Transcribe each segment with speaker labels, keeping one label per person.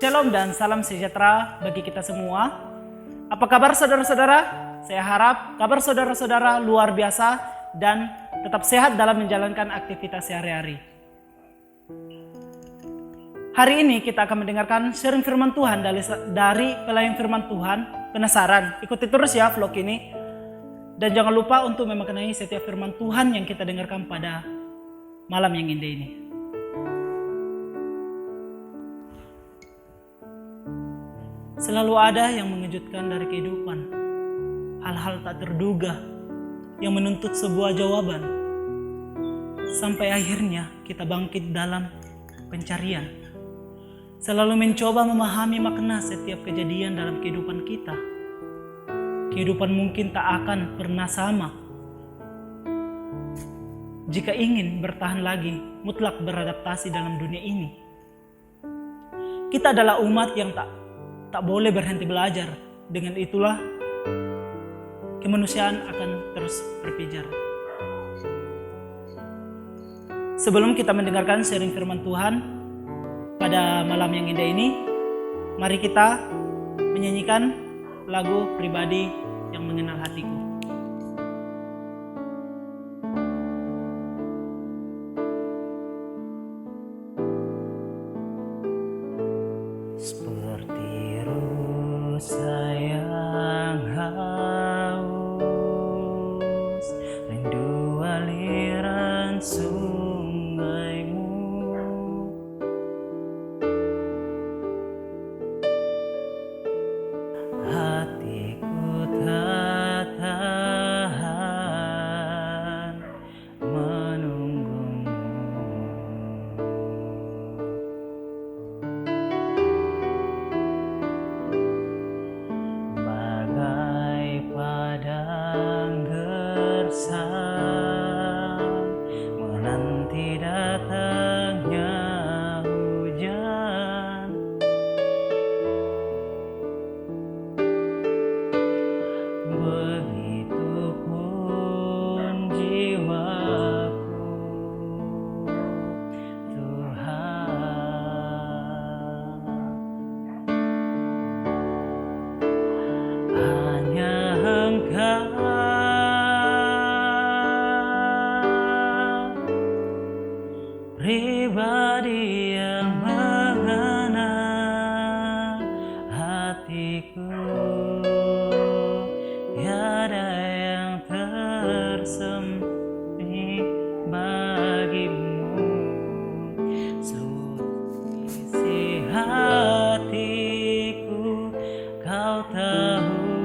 Speaker 1: Shalom dan salam sejahtera bagi kita semua. Apa kabar saudara-saudara? Saya harap kabar saudara-saudara luar biasa dan tetap sehat dalam menjalankan aktivitas sehari-hari. Hari ini kita akan mendengarkan sharing firman Tuhan dari pelayan firman Tuhan. Penasaran? Ikuti terus ya vlog ini. Dan jangan lupa untuk memaknai setiap firman Tuhan yang kita dengarkan pada malam yang indah ini. Selalu ada yang mengejutkan dari kehidupan. Hal-hal tak terduga yang menuntut sebuah jawaban. Sampai akhirnya kita bangkit dalam pencarian. Selalu mencoba memahami makna setiap kejadian dalam kehidupan kita. Kehidupan mungkin tak akan pernah sama. Jika ingin bertahan lagi, mutlak beradaptasi dalam dunia ini. Kita adalah umat yang tak boleh berhenti belajar. Dengan itulah kemanusiaan akan terus berpijar. Sebelum kita mendengarkan sharing firman Tuhan pada malam yang indah ini, mari kita menyanyikan lagu pribadi yang mengenal hatiku. Seperti rusa yang haus, rindu aliran sungaimu. Hatiku tak tahan menunggumu. Bagai padang gersang menanti datangnya hujan. Begitupun jiwaku, Tuhan. Hanya Engkau pribadi yang mengenal hatiku. Tiada yang tersembunyi bagimu. Seluruh isi hatiku Kau tahu,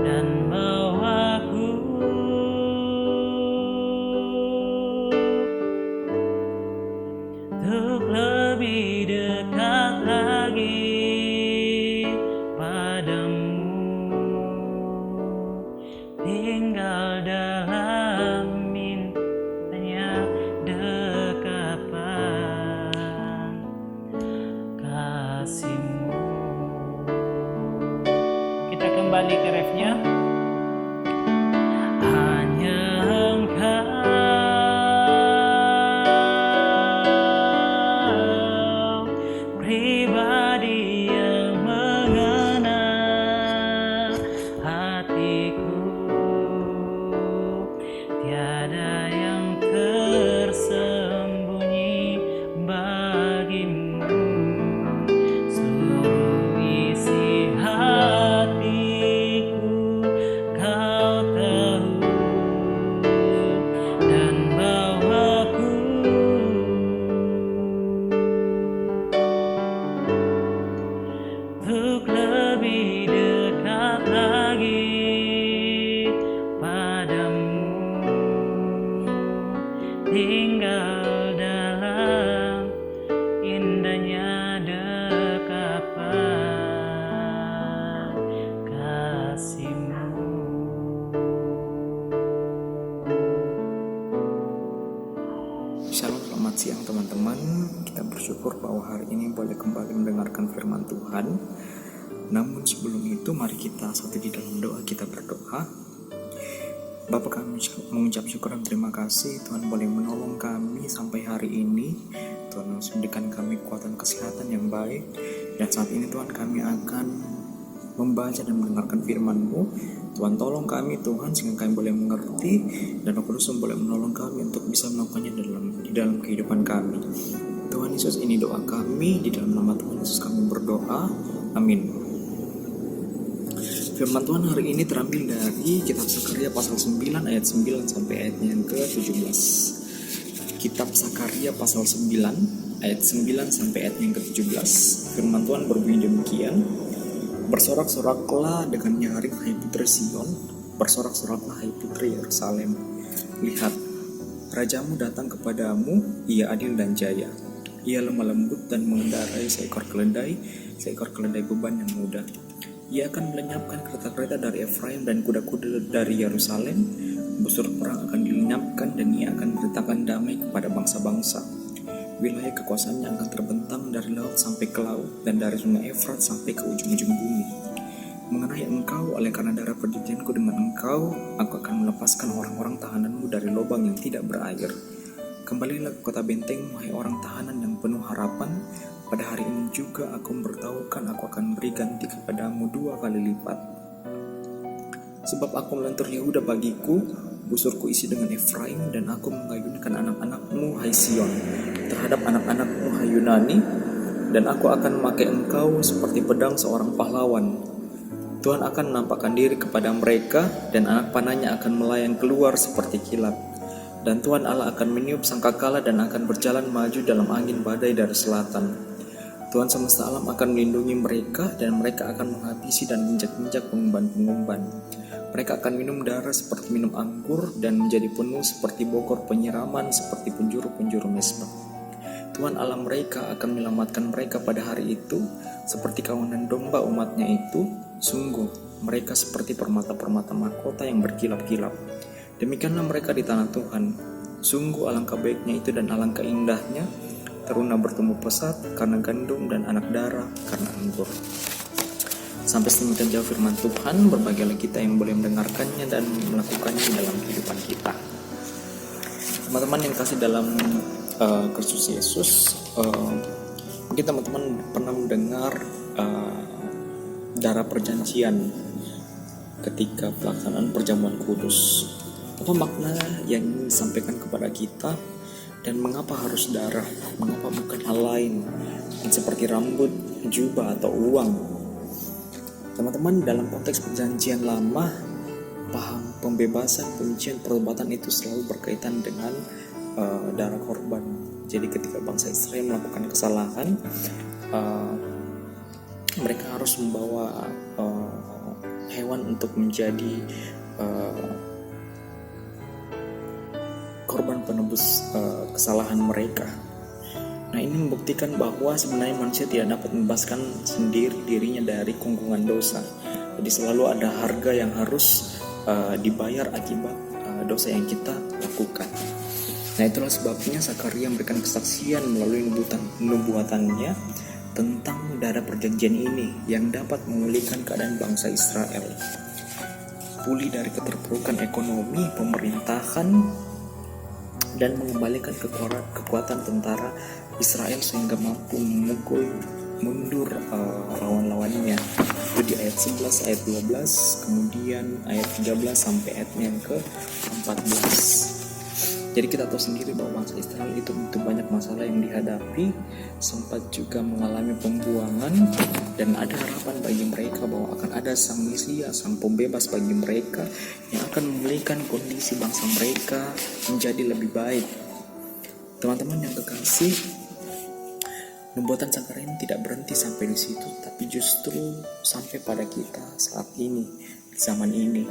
Speaker 1: dan bawaku untuk lebih dekat lagi padamu, tinggal dalam mintanya dekapan kasih-Mu. Kita kembali ke refnya. Hanya Engkau pribadi yang mengenal hatiku. Tiada yang tersembunyi bagimu. Seluruh isi hatiku Kau tahu, dan bawaku untuk lebih dekat lagi padamu, tinggal dalam indahnya dekapan kasih-Mu.
Speaker 2: Shalom, selamat siang teman-teman. Kita bersyukur bahwa hari ini boleh kembali mendengarkan firman Tuhan. Namun sebelum itu mari kita satu di dalam doa. Kita berdoa. Bapa, kami mengucap syukur dan terima kasih Tuhan boleh menolong kami sampai hari ini Tuhan harus memberikan kami kekuatan kesehatan yang baik. Dan saat ini Tuhan kami akan membaca dan mendengarkan firman-Mu. Tuhan tolong kami Tuhan sehingga kami boleh mengerti, dan Roh Kudus boleh menolong kami untuk bisa melakukannya di dalam kehidupan kami. Tuhan Yesus, ini doa kami, di dalam nama Tuhan Yesus kami berdoa, amin. Firman Tuhan hari ini terambil dari kitab Sakaria pasal 9 ayat 9 sampai ayatnya yang ke-17. Kitab Sakaria pasal 9 ayat 9 sampai ayatnya yang ke-17. Firman Tuhan berbunyi demikian: Bersorak-soraklah dengan nyaring, hai putri Sion, bersorak-soraklah, hai putri Yerusalem. Lihat, rajamu datang kepadamu, ia adil dan jaya. Ia lemah lembut dan mengendarai seekor keledai beban yang mudah. Ia akan melenyapkan kereta-kereta dari Efraim dan kuda-kuda dari Yerusalem. Busur perang akan dilenyapkan dan ia akan memberitakan damai kepada bangsa-bangsa. Wilayah kekuasaannya akan terbentang dari laut sampai ke laut dan dari sungai Efrat sampai ke ujung-ujung bumi. Mengenai engkau, oleh karena darah perjanjianku dengan engkau, aku akan melepaskan orang-orang tahananmu dari lubang yang tidak berair. Kembalilah ke kota benteng, wahai orang tahanan yang penuh harapan. Pada hari ini juga aku memberitahukan, aku akan beri ganti kepadamu 2 kali lipat. Sebab aku melentur Yehuda bagiku, busurku isi dengan Efraim, dan aku mengayunkan anak-anakmu, hai Sion, terhadap anak-anakmu, hai Yunani, dan aku akan memakai engkau seperti pedang seorang pahlawan. Tuhan akan menampakkan diri kepada mereka, dan anak panahnya akan melayang keluar seperti kilat. Dan Tuhan Allah akan meniup sangkakala dan akan berjalan maju dalam angin badai dari selatan. Tuhan semesta alam akan melindungi mereka, dan mereka akan menghabisi dan menginjak-injak pengumban-pengumban. Mereka akan minum darah seperti minum anggur, dan menjadi penuh seperti bokor penyiraman, seperti penjuru-penjuru mesbah. Tuhan Allah mereka akan menyelamatkan mereka pada hari itu, seperti kawanan domba umatnya itu. Sungguh, mereka seperti permata-permata mahkota yang berkilap-kilap. Demikianlah mereka di tanah Tuhan. Sungguh alangkah baiknya itu dan alangkah indahnya. Teruna bertumbuh pesat karena gandum dan anak darah karena anggur. Sampai sedemikian jauh firman Tuhan. Berbahagialah kita yang boleh mendengarkannya dan melakukannya dalam kehidupan kita. Teman-teman yang kasih dalam Kristus Yesus, mungkin teman-teman pernah mendengar darah perjanjian ketika pelaksanaan perjamuan kudus. Apa makna yang ingin disampaikan kepada kita, dan mengapa harus darah? Mengapa bukan hal lain seperti rambut, jubah, atau uang? Teman-teman, dalam konteks perjanjian lama, paham pembebasan, penyucian, pertobatan itu selalu berkaitan dengan darah korban. Jadi ketika bangsa Israel melakukan kesalahan, mereka harus membawa hewan untuk menjadi korban penebus kesalahan mereka. Nah, ini membuktikan bahwa sebenarnya manusia tidak dapat membebaskan sendiri dirinya dari kungkungan dosa. Jadi selalu ada harga yang harus dibayar akibat dosa yang kita lakukan. Nah, itulah sebabnya Sakaria memberikan kesaksian melalui nubuatannya tentang darah perjanjian ini yang dapat memulihkan keadaan bangsa Israel, pulih dari keterpurukan ekonomi, pemerintahan, dan mengembalikan kekuatan tentara Israel sehingga mampu memukul mundur lawan-lawannya. Itu di ayat 11, ayat 12, kemudian ayat 13 sampai ayatnya yang ke-14. Jadi kita tahu sendiri bahwa bangsa Israel itu begitu banyak masalah yang dihadapi, sempat juga mengalami pembuangan, dan ada harapan bagi mereka bahwa akan ada sang Mesias, sang pembebas bagi mereka yang akan memulihkan kondisi bangsa mereka menjadi lebih baik. Teman-teman yang kekasih, nubuatan Sakaria ini tidak berhenti sampai di situ, tapi justru sampai pada kita saat ini, zaman ini.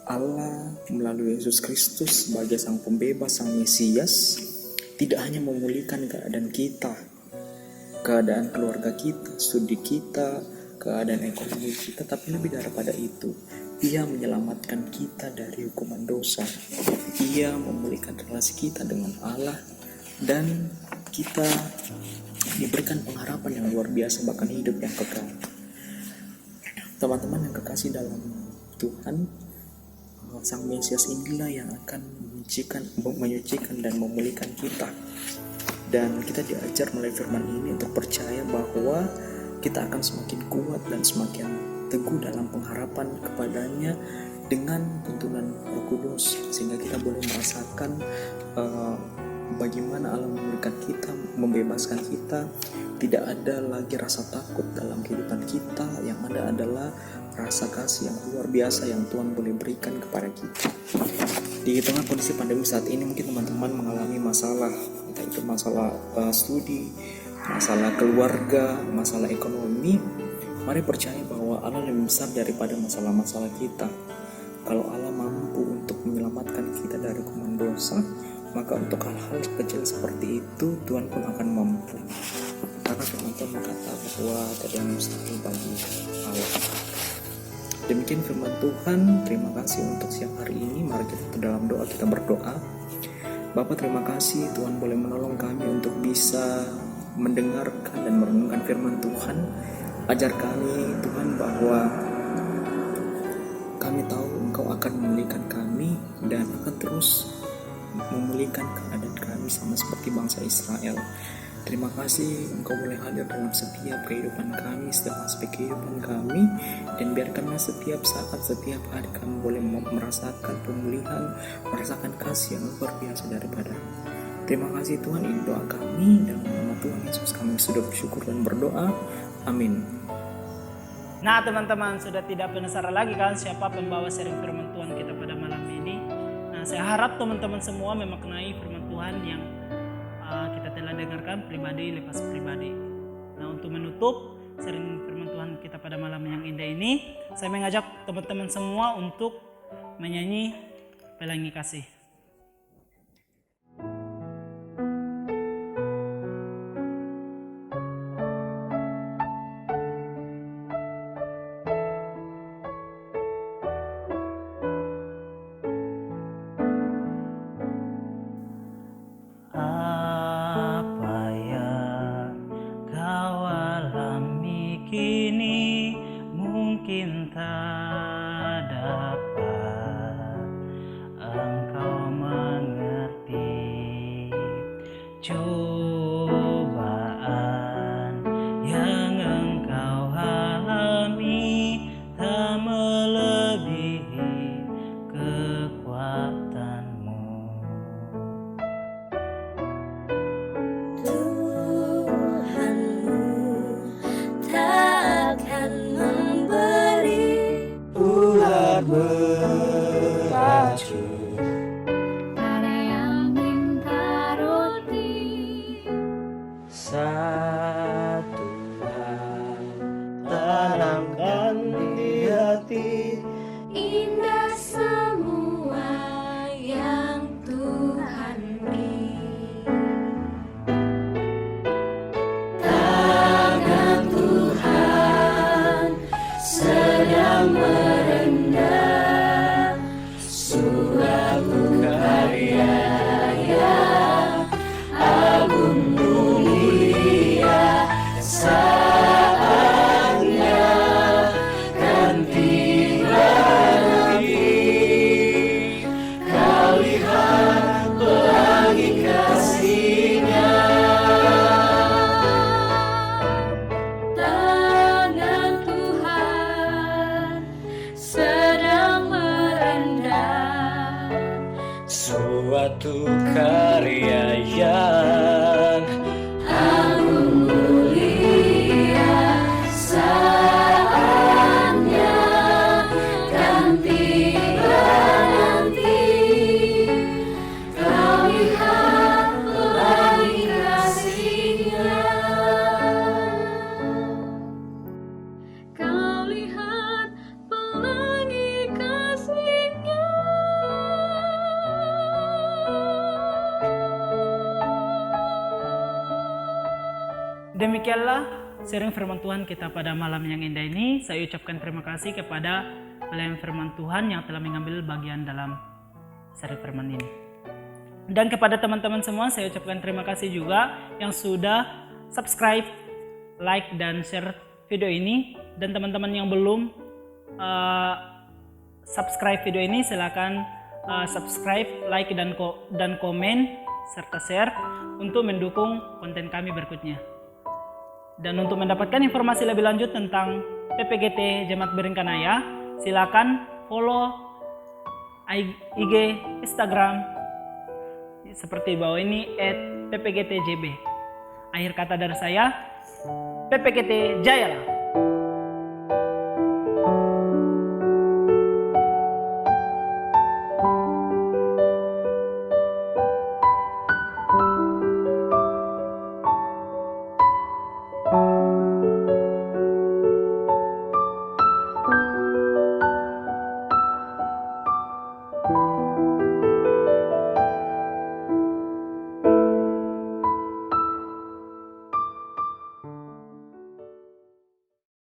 Speaker 2: Allah melalui Yesus Kristus sebagai sang pembebas, sang Mesias, tidak hanya memulihkan keadaan kita, keadaan keluarga kita, studi kita, keadaan ekonomi kita, tapi lebih daripada itu, Ia menyelamatkan kita dari hukuman dosa. Ia memulihkan relasi kita dengan Allah, dan kita diberikan pengharapan yang luar biasa, bahkan hidup yang kekal. Teman-teman yang kekasih dalam Tuhan, Sang Mesias inilah yang akan menyucikan dan memulihkan kita. Dan kita diajar melalui firman ini untuk percaya bahwa kita akan semakin kuat dan semakin teguh dalam pengharapan kepadanya dengan tuntunan Roh Kudus, sehingga kita boleh merasakan bagaimana Allah memberikan kita, membebaskan kita. Tidak ada lagi rasa takut dalam kehidupan kita, yang ada adalah rasa kasih yang luar biasa yang Tuhan boleh berikan kepada kita. Di tengah kondisi pandemi saat ini, mungkin teman-teman mengalami masalah, entah itu masalah studi, masalah keluarga, masalah ekonomi. Mari percaya bahwa Allah lebih besar daripada masalah-masalah kita. Kalau Allah mampu untuk menyelamatkan kita dari hukuman dosa, maka untuk hal-hal kecil seperti itu Tuhan pun akan mampu. Karena firman berkata bahwa tidak ada yang mustahil bagi Allah. Demikian firman Tuhan. Terima kasih untuk siang hari ini. Mari kita dalam doa, kita berdoa. Bapa, terima kasih Tuhan boleh menolong kami untuk bisa mendengarkan dan merenungkan firman Tuhan. Ajar kami Tuhan bahwa kami tahu Engkau akan memulihkan kami dan akan terus memulihkan keadaan kami sama seperti bangsa Israel. Terima kasih Engkau boleh hadir dalam setiap kehidupan kami, setiap aspek kehidupan kami, dan biarkanlah setiap saat, setiap hari kami boleh merasakan pemulihan, merasakan kasih yang luar biasa daripada. Terima kasih Tuhan, ini doa kami dalam nama Tuhan Yesus kami sudah bersyukur dan berdoa. Amin.
Speaker 1: Nah teman-teman, sudah tidak penasaran lagi kan siapa pembawa sharing firman Tuhan kita pada malam ini? Nah, saya harap teman-teman semua memaknai firman Tuhan yang kita telah dengarkan pribadi lepas pribadi. Nah, untuk menutup sharing firman Tuhan kita pada malam yang indah ini, saya mengajak teman-teman semua untuk menyanyi Pelangi Kasih. Kini mungkin tak dapat engkau mengerti cobaan yang engkau alami tak melebihi kekuatanmu.
Speaker 2: Berpacu
Speaker 3: pada yang minta roti,
Speaker 2: satu hal tanamkan di hati,
Speaker 3: indah semua yang Tuhan beri. Tangan Tuhan sedang merendah suatu karya yang agung mulia, saatnya kan tiba nanti, kau lihat pelangi kasih-Nya. Tangan Tuhan sedang merendah
Speaker 2: suatu karya yang
Speaker 3: agung mulia, saatnya kan tiba nanti, kau lihat pelangi kasih-Nya. Kau lihat pelangi kasih-Nya.
Speaker 1: Demikianlah sharing firman Tuhan kita pada malam yang indah ini. Saya ucapkan terima kasih kepada pelayan firman Tuhan yang telah mengambil bagian dalam sharing firman ini. Dan kepada teman-teman semua saya ucapkan terima kasih juga yang sudah subscribe, like, dan share video ini. Dan teman-teman yang belum subscribe video ini, silakan subscribe, like, dan komen, serta share untuk mendukung konten kami berikutnya. Dan untuk mendapatkan informasi lebih lanjut tentang PPGT Jemaat Beringkanaya, silakan follow IG, Instagram seperti bawah ini @ppgtjb. Akhir kata dari saya, PPGT Jayalah.